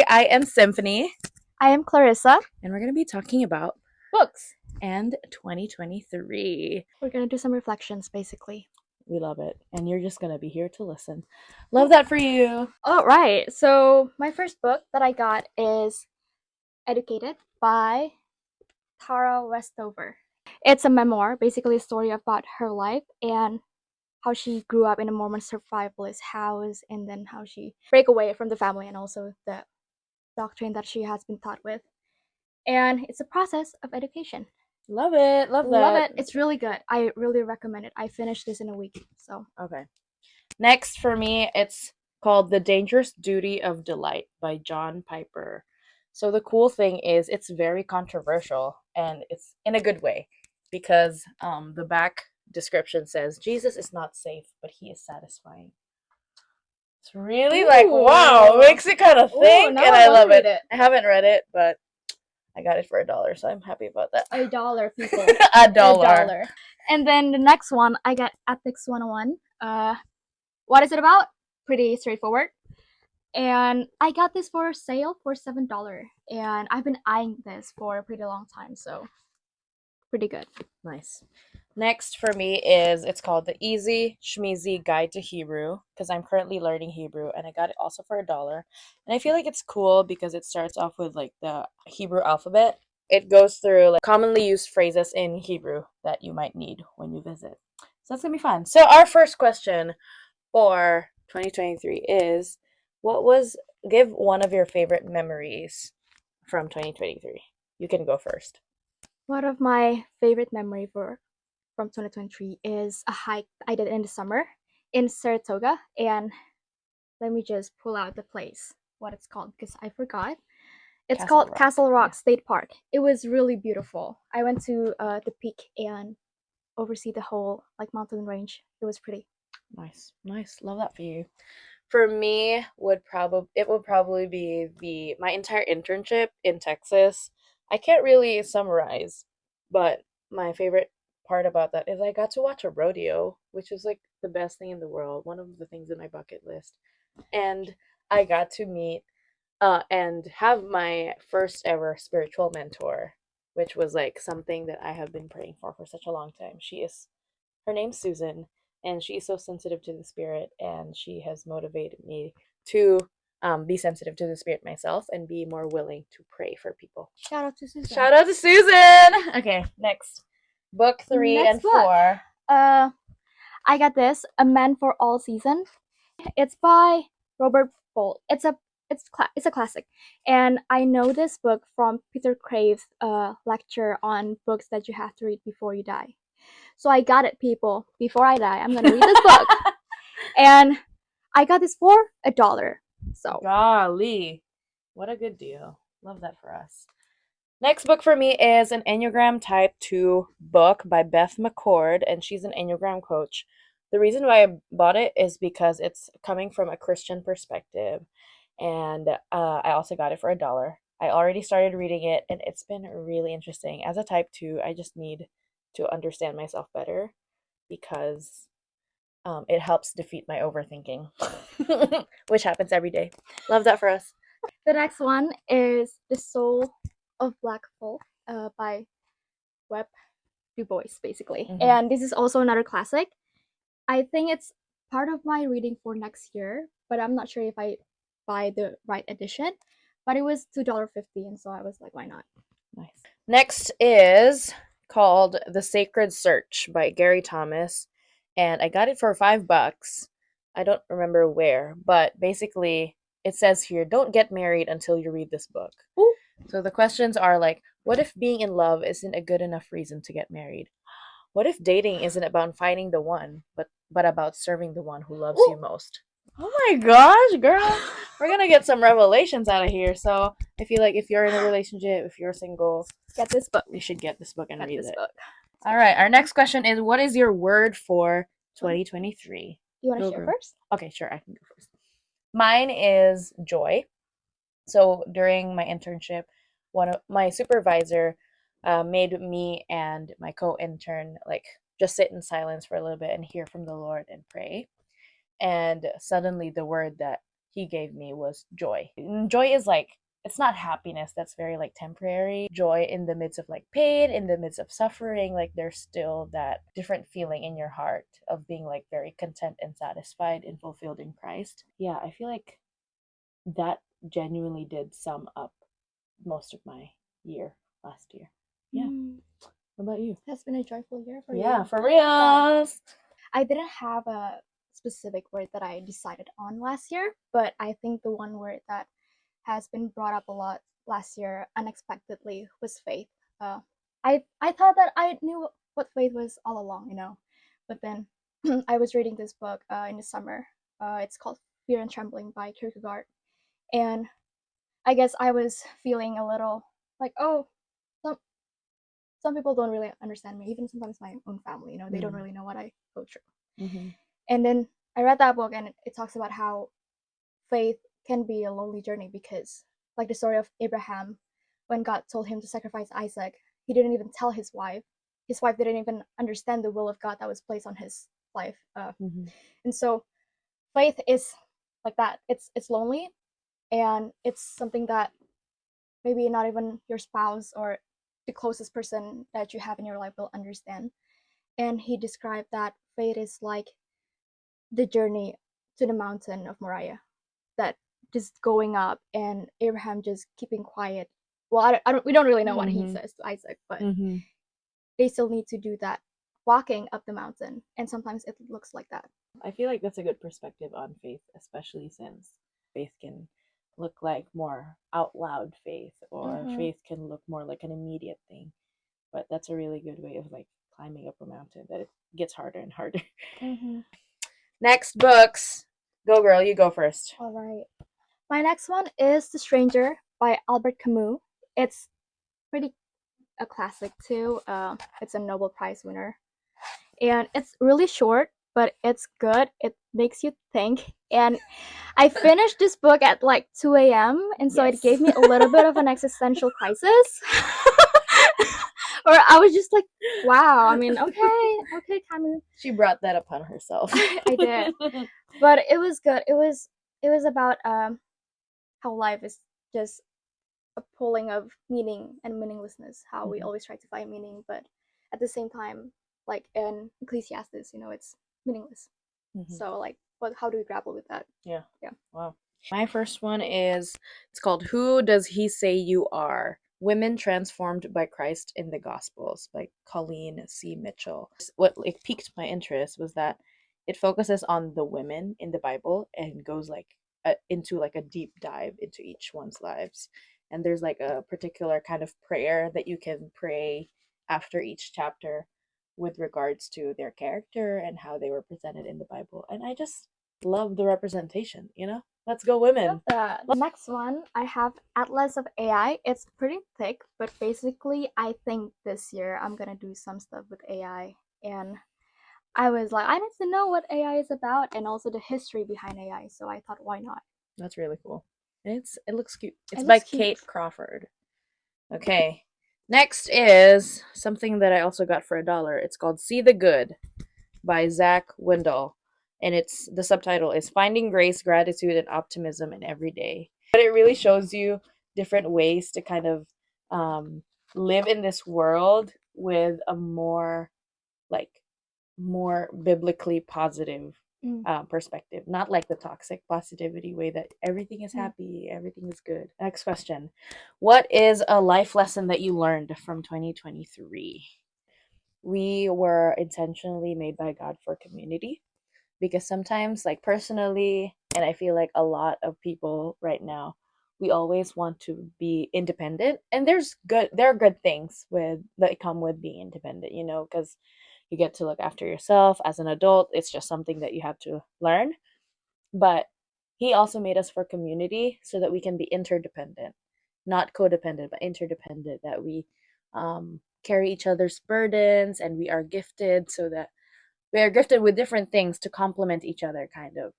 I am Symphony, I am Clarissa. and we're going to be talking about Books. and 2023. We're going to do some reflections, basically. We love it, and you're just going to be here to listen. Love that for you. All right. So, my first book that I got is Educated by Tara Westover. It's a memoir, basically a story about her life and how she grew up in a Mormon survivalist house and then how she break away from the family and also the doctrine that she has been taught with. And it's a process of education. Love it. Love that. Love it. It's really good. I really recommend it. I finished this in a week. So, Okay. Next for me, it's called The Dangerous Duty of Delight by John Piper. So the cool thing is it's very controversial, and it's in a good way, because the back description says Jesus is not safe, but he is satisfying. It's really like, wow, makes it kind of think, now and I I wanna love read it. it. I haven't read it, but I got it for $1, so I'm happy about that. $1, people. $1. And then the next one, I got Ethics 101. What is it about? Pretty straightforward. And I got this for sale for $7. And I've been eyeing this for a pretty long time, so pretty good. Nice. Next for me is it's called The Easy Schmeezy Guide to Hebrew, because I'm currently learning Hebrew, and I got it also for $1. And I feel like it's cool because it starts off with like the Hebrew alphabet. It goes through like commonly used phrases in Hebrew that you might need when you visit. So that's gonna be fun. So our first question for 2023 is, give one of your favorite memories from 2023. You can go first. One of my favorite memory from 2023 is a hike I did in the summer in Saratoga. And let me just pull out the place, what it's called, because I forgot. It's Castle called Rock. Castle Rock State Park. It was really beautiful. I went to the peak and oversee the whole like mountain range. It was pretty. Nice, nice. Love that for you. For me, would probably be the my entire internship in Texas. I can't really summarize, but my favorite part about that is I got to watch a rodeo, which is like the best thing in the world, one of the things in my bucket list. And I got to meet and have my first ever spiritual mentor, which was like something that I have been praying for such a long time. Her name's Susan, and she's so sensitive to the spirit, and she has motivated me to be sensitive to the spirit myself and be more willing to pray for people. Shout out to Susan. Shout out to Susan. Okay, next book 3 Next and book. 4. I got this, A Man for All Season. It's by Robert Bolt. It's a classic, and I know this book from Peter Crave's lecture on books that you have to read before you die. So I got it, people. Before I die, I'm gonna read this book, and I got this for $1. So Golly, what a good deal. Love that for us. Next book for me is an Enneagram Type 2 book by Beth McCord, and she's an Enneagram coach. The reason why I bought it is because it's coming from a Christian perspective, and I also got it for $1. I already started reading it, and it's been really interesting. As a Type 2, I just need to understand myself better because it helps defeat my overthinking, which happens every day. Love that for us. the next one is The Soul of Black Folk by Webb Du Bois, basically. Mhm. And this is also another classic. I think it's part of my reading for next year, but I'm not sure if I buy the right edition. But it was $2.50, and so I was like, why not? Nice. Next is called The Sacred Search by Gary Thomas, and I got it for $5. I don't remember where, but basically it says here, don't get married until you read this book. Ooh. So the questions are like, what if being in love isn't a good enough reason to get married? What if dating isn't about finding the one, but about serving the one who loves you most? Oh my gosh, girl. We're gonna get some revelations out of here. So I feel like if you're in a relationship, if you're single, Get this book. you should get this book and Get read this it. book. All right, our next question is, what is your word for 2023? You want to Go, share girl. first? Okay, sure, I can go first. Mine is joy. So during my internship, one of my supervisor made me and my co-intern like just sit in silence for a little bit and hear from the Lord and pray. And suddenly the word that he gave me was joy. And joy is like, it's not happiness, that's very like temporary. Joy in the midst of like pain, in the midst of suffering, like there's still that different feeling in your heart of being like very content and satisfied and fulfilled in Christ. Yeah, I feel like that genuinely did sum up most of my year last year. Yeah. What about you? That's been a joyful year for you. Yeah, for reals. I didn't have a specific word that I decided on last year, but I think the one word that has been brought up a lot last year unexpectedly was faith. I thought that I knew what faith was all along, but then I was reading this book in the summer. It's called Fear and Trembling by Kierkegaard, and I guess I was feeling a little like, oh, some some people don't really understand me, even sometimes my own family, they don't really know what I go through. And then I read that book, and it talks about how faith can be a lonely journey because, like the story of Abraham, when God told him to sacrifice Isaac, he didn't even tell his wife. His wife didn't even understand the will of God that was placed on his life. And so faith is like that. It's lonely, and it's something that maybe not even your spouse or the closest person that you have in your life will understand. And he described that faith is like the journey to the mountain of Moriah, that just going up and Abraham just keeping quiet. Well, we don't really know what he says to Isaac, but they still need to do that, walking up the mountain, and sometimes it looks like that. I feel like that's a good perspective on faith, especially since faith can look like more out loud faith, or faith can look more like an immediate thing. But that's a really good way of like climbing up a mountain, that it gets harder and harder. Next books. Go, girl, you go first. All right. My next one is The Stranger by Albert Camus. It's pretty a classic too. It's a Nobel Prize winner, and it's really short, but it's good. It makes you think, and I finished this book at like 2 a.m., and so it gave me a little bit of an existential crisis. Or I was just like, wow. I mean, okay, Camus. She brought that upon herself. I did, but it was good. It was about how life is just a pulling of meaning and meaninglessness. How we always try to find meaning, but at the same time, like in Ecclesiastes, it's meaningless. So like, how do we grapple with that? Yeah. Wow. My first one it's called Who Does He Say You Are? Women Transformed by Christ in the Gospels by Colleen C. Mitchell. What like piqued my interest was that it focuses on the women in the Bible and goes like into like a deep dive into each one's lives. And there's like a particular kind of prayer that you can pray after each chapter with regards to their character and how they were presented in the Bible. And I just love the representation, Let's go, women. The next one, I have Atlas of AI. It's pretty thick, but basically, I think this year I'm gonna do some stuff with AI. And I was like, I need to know what AI is about and also the history behind AI. So I thought, why not? That's really cool. And it looks cute. It's by Kate Crawford. Okay. Next is something that I also got for $1. It's called See the Good by Zach Wendell. And the subtitle is Finding Grace, Gratitude, and Optimism in Every Day. But it really shows you different ways to kind of live in this world with a more biblically positive perspective, not like the toxic positivity way that everything is happy, everything is good. Next question. What is a life lesson that you learned from 2023? We were intentionally made by God for community, because sometimes, like personally, and I feel like a lot of people right now, we always want to be independent, and there are good things that come with being independent, because you get to look after yourself as an adult. It's just something that you have to learn. But he also made us for community so that we can be interdependent, not codependent, but interdependent, that we carry each other's burdens, and we are gifted with different things to complement each other, kind of.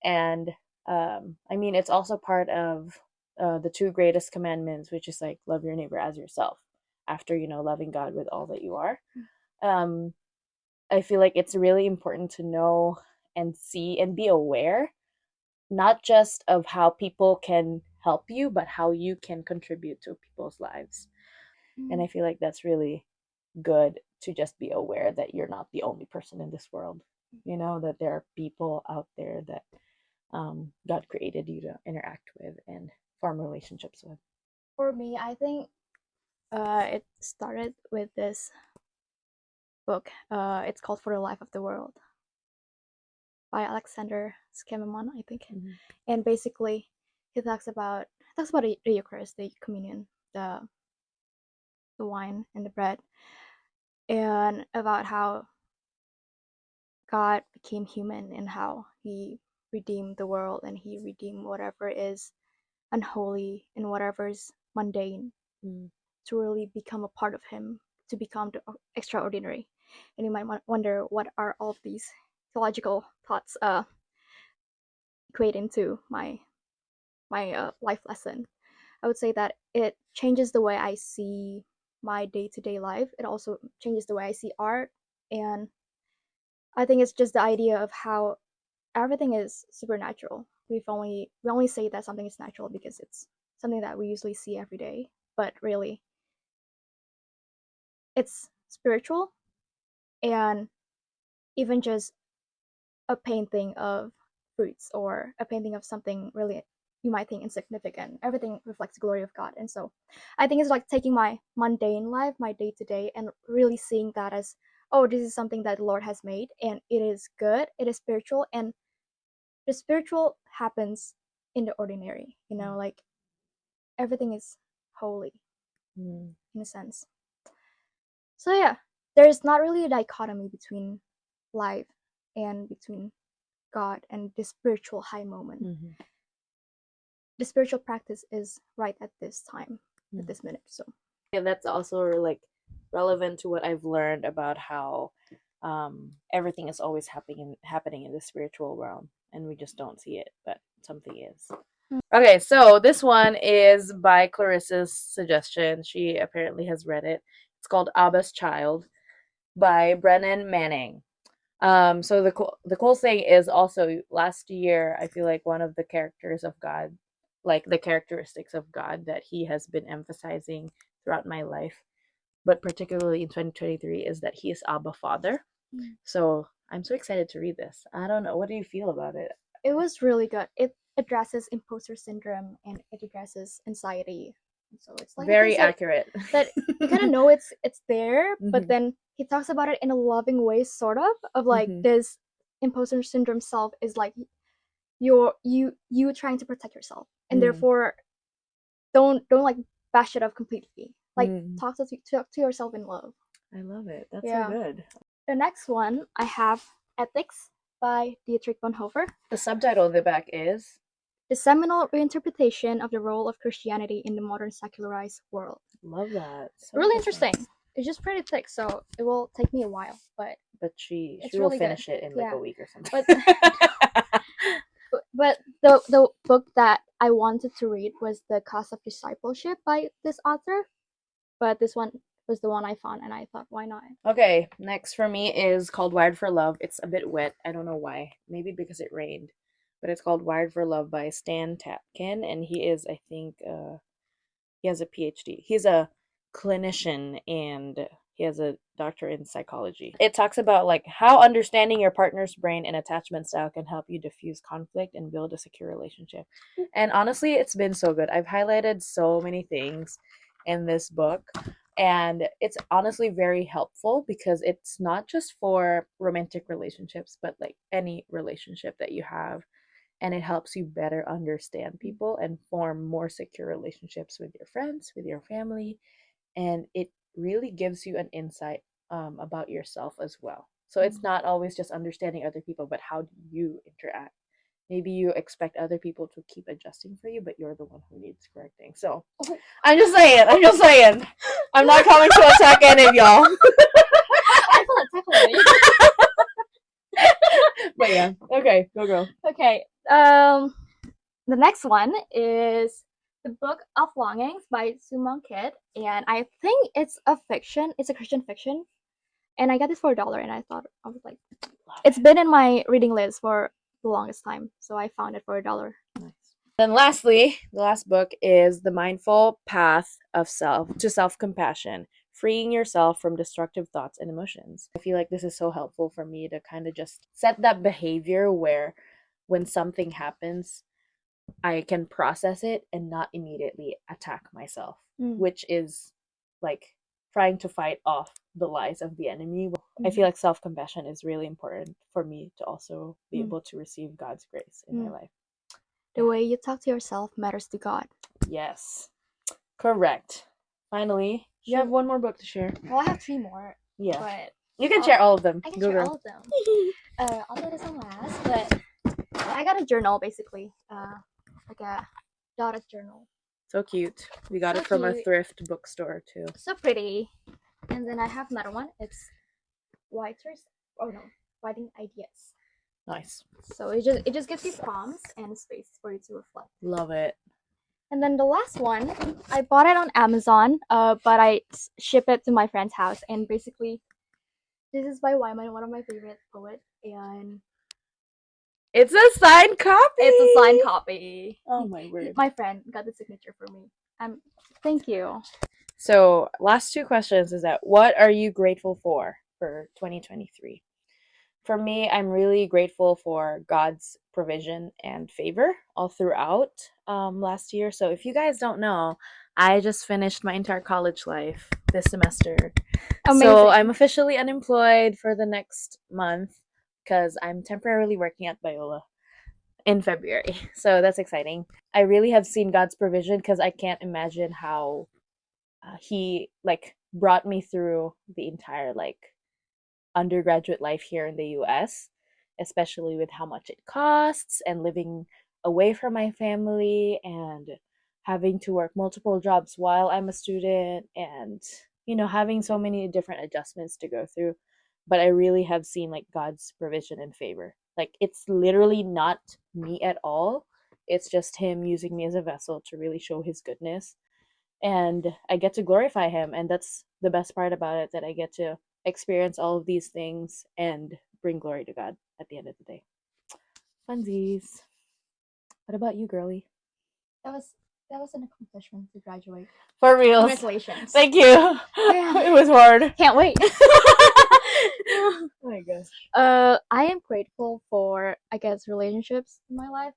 And I mean, it's also part of the two greatest commandments, which is like love your neighbor as yourself, after loving God with all that you are. I feel like it's really important to know and see and be aware not just of how people can help you, but how you can contribute to people's lives. And I feel like that's really good to just be aware that you're not the only person in this world. You know, that there are people out there that God created you to interact with and form relationships with. For me, I think it started with this book. It's called For the Life of the World by Alexander Skememon, I think. Mhm. And basically, he talks about the Eucharist, the communion, the wine and the bread, and about how God became human and how he redeemed the world and he redeemed whatever is unholy and whatever is mundane Mm. to really become a part of him, to become the extraordinary. And you might wonder what are all of these theological thoughts equate into my life lesson. I would say that it changes the way I see my day-to-day life. It also changes the way I see art, and I think it's just the idea of how everything is supernatural. We only say that something is natural because it's something that we usually see every day, but really it's spiritual. And even just a painting of fruits or a painting of something really you might think insignificant, everything reflects the glory of God. And so I think it's like taking my mundane life, my day to day, and really seeing that as, oh, this is something that the Lord has made and it is good, it is spiritual, and the spiritual happens in the ordinary, like everything is holy Mm. in a sense. So yeah, there's not really a dichotomy between life and between God and the spiritual high moment. Mhm. The spiritual practice is right at this time, at Mm. this minute. So And that's also like relevant to what I've learned about how everything is always happening in the spiritual realm, and we just don't see it, but something is. Okay, so this one is by Clarissa's suggestion. She apparently has read it. It's called Abba's Child by Brennan Manning. So the cool thing is also last year I feel like one of the characters of God, like the characteristics of God that He has been emphasizing throughout my life, but particularly in 2023, is that He is Abba Father. So I'm so excited to read this. I don't know. What do you feel about it? it was really good. It addresses imposter syndrome and it addresses anxiety. So it's like Very things accurate. that you kind of know it's there, but Mhm. then he talks about it in a loving way, sort of like Mhm. this imposter syndrome self is like you trying to protect yourself, and Mm. therefore don't like bash it off completely. Like Mm. talk to yourself in love. I love it. That's so Yeah. good. The next one I have Ethics by Dietrich Bonhoeffer, The subtitle on the back is the seminal reinterpretation of the role of Christianity in the modern secularized world. love that. So Really interesting. interesting. It's just pretty thick, so it will take me a while, but But she it's will really good. finish it in like Yeah. a week or something. But but the book that I wanted to read was The Cost of Discipleship by this author, but this one was the one I found, and I thought, why not? Okay, next for me is called Wired for Love. It's a bit wet. I don't know why. Maybe because it rained. But it's called Wired for Love by Stan Tatkin, and he is, I think, he has a PhD. He's a clinician and he has a doctor in psychology. It talks about like how understanding your partner's brain and attachment style can help you diffuse conflict and build a secure relationship. And honestly, it's been so good. I've highlighted so many things in this book, and it's honestly very helpful because it's not just for romantic relationships, but like any relationship that you have, and it helps you better understand people and form more secure relationships with your friends, with your family, and it really gives you an insight about yourself as well. So it's not always just understanding other people, but how do you interact? Maybe you expect other people to keep adjusting for you, but you're the one who needs correcting. So I'm just saying, I'm just saying. I'm not coming to attack any of y'all. Tackle it. But yeah, okay, go girl. Okay. The next one is the Book of Longings by Sumon Kid, and I think it's a fiction. It's a Christian fiction, and I got this for $1, and I thought I was like, it's been in my reading list for the longest time. So I found it for $1. Nice. Then lastly, the last book is The Mindful Path of Self-Compassion, freeing yourself from destructive thoughts and emotions. I feel like this is so helpful for me to kind of just set that behavior where when something happens, I can process it and not immediately attack myself, which is like trying to fight off the lies of the enemy. I feel like self-compassion is really important for me to also be able to receive God's grace in my life. The way you talk to yourself matters to God. Yes. Correct. Finally, you have one more book to share. Well, I have 3 more. Yeah. But you can share all of them. I can Go share girl. all of them. I'll do this one last, but I got a journal basically. Like a dotted journal. So cute. We got So it from a cute. thrift bookstore too. So pretty. And then I have another one. It's writing ideas. Nice. So it just gives you prompts and space for you to reflect. Love it. And then the last one, I bought it on Amazon, but I ship it to my friend's house. And basically, this is by Wyman, one of my favorite poets, and it's a signed copy. It's a signed copy. Oh my word. My friend got the signature for me. Thank you. So, last 2 questions is that what are you grateful for 2023? For me, I'm really grateful for God's provision and favor all throughout last year. So if you guys don't know, I just finished my entire college life this semester. Amazing. So I'm officially unemployed for the next month because I'm temporarily working at Biola in February. So that's exciting. I really have seen God's provision because I can't imagine how he brought me through the entire undergraduate life here in the US, especially with how much it costs and living away from my family and having to work multiple jobs while I'm a student and having so many different adjustments to go through. But I really have seen God's provision and favor. It's literally not me at all. It's just him using me as a vessel to really show his goodness. And I get to glorify him, and that's the best part about it, that I get to experience all of these things and bring glory to God at the end of the day. Funsies. What about you, girly? That was an accomplishment to graduate. For real. Congratulations. Thank you. Yeah. It was hard. Can't wait. Oh my gosh. I am grateful for, I guess, relationships in my life.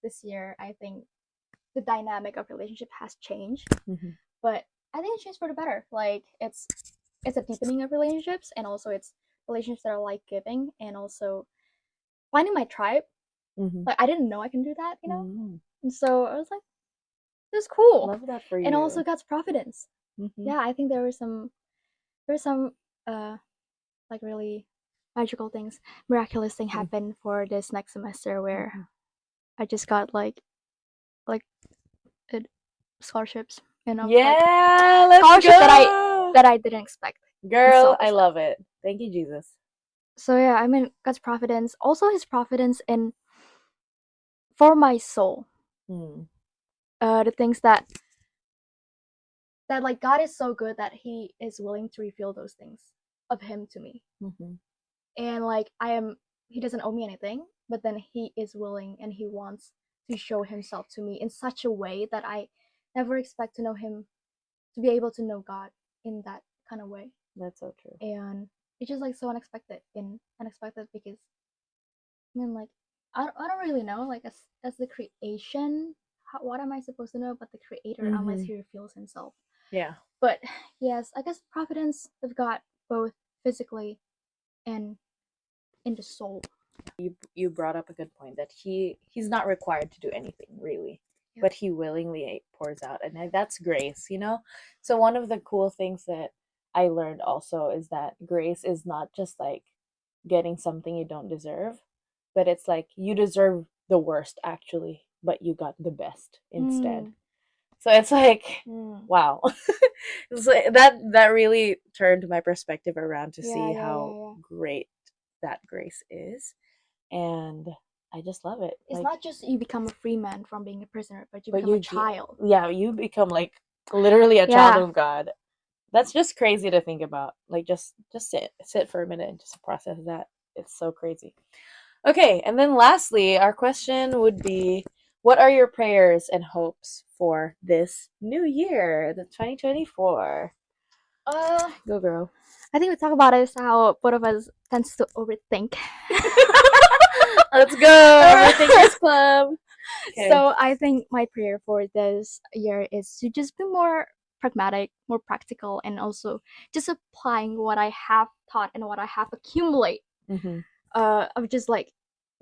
This year, I think the dynamic of relationship has changed, but I think it changed for the better. It's a deepening of relationships, and also it's relationships that are life-giving, and also finding my tribe. I didn't know I can do that, and so I was like, this is cool. Love that for you. And also God's providence. Yeah, I think there were some really magical things, miraculous thing happen for this next semester where I just got scholarships, let's scholarship go. that I didn't expect. Girl, I love it. Thank you, Jesus. So yeah, I mean God's providence, also His providence in for my soul. The things that God is so good that He is willing to reveal those things of Him to me, and He doesn't owe me anything, but then He is willing and He wants to show Himself to me in such a way that I never expect to know Him, to be able to know God in that kind of way. That's so true. And it's just so unexpected because I mean I don't really know as the creation, what am I supposed to know about the Creator unless He reveals Himself? Yeah. But yes, I guess providence of God, both physically and in the soul. You brought up a good point that he's not required to do anything really, but he willingly pours out, and that's grace, So one of the cool things that I learned also is that grace is not just getting something you don't deserve, but it's you deserve the worst actually, but you got the best instead. So it's wow. So that really turned my perspective around to see how great that grace is, and I just love it. It's not just you become a free man from being a prisoner, but you become a child. Yeah, you become literally a child of God. That's just crazy to think about. Just sit for a minute and just process that. It's so crazy. Okay, and then lastly, our question would be, what are your prayers and hopes for this new year, the 2024? Uh, Go, girl. I think we talk about is how both of us tends to overthink. Let's go, Overthinkers Club. Okay. So I think my prayer for this year is to just be more pragmatic, more practical, and also just applying what I have taught and what I have accumulated. Mm-hmm. Of just like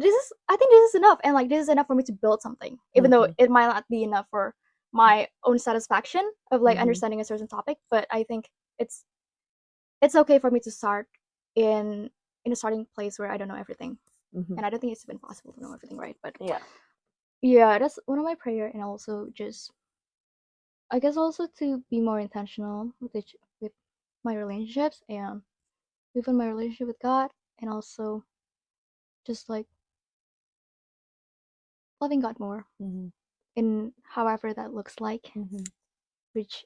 I think this is enough, and like this is enough for me to build something, even though Mm-hmm. it might not be enough for my own satisfaction of like Mm-hmm. understanding a certain topic. But I think it's okay for me to start in a starting place where I don't know everything, Mm-hmm. and I don't think it's even possible to know everything, right? But Yeah. yeah, that's one of my prayer, and also just I guess also to be more intentional with my relationships and even my relationship with God, and also just like loving God more Mm-hmm. in however that looks like, Mm-hmm. which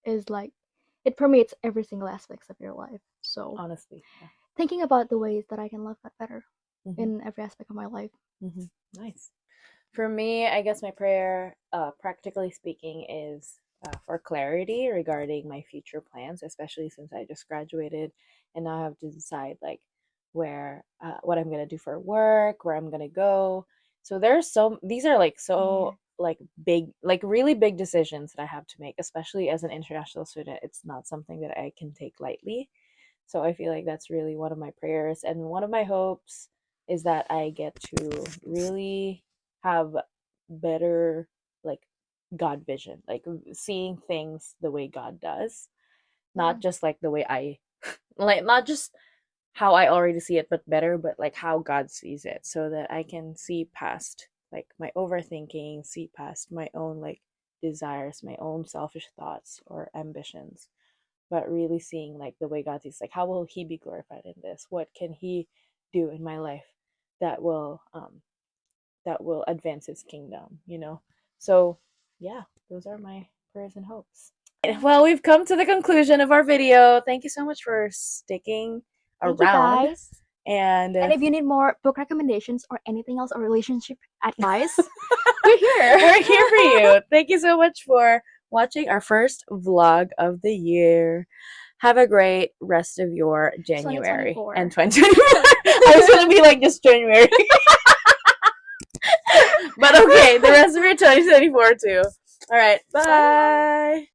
is like it permeates every single aspects of your life. So Honestly, yeah. thinking about the ways that I can love God better Mm-hmm. in every aspect of my life. Mm-hmm. Nice. For me, I guess my prayer, practically speaking, is for clarity regarding my future plans, especially since I just graduated and now I have to decide like what I'm gonna do for work, where I'm gonna go. So these are like so like big, like really big decisions that I have to make, especially as an international student. It's not something that I can take lightly. So I feel like that's really one of my prayers. And one of my hopes is that I get to really have better, like, God vision, like seeing things the way God does, not just like the way like, not just how I already see it, but better, but like how God sees it, so that I can see past like my overthinking, see past my own like desires, my own selfish thoughts or ambitions, but really seeing like the way God sees, like how will He be glorified in this? What can He do in my life that will advance His kingdom? So yeah, those are my prayers and hopes. Well, we've come to the conclusion of our video. Thank you so much for sticking Thank you around. guys. And And if you need more book recommendations or anything else or relationship advice, we're we're here. here for you. Thank you so much for watching our first vlog of the year. Have a great rest of your January and 2024. 2024. I was going to be like just January. But okay, the rest of your 2024 too. All right, bye. Bye.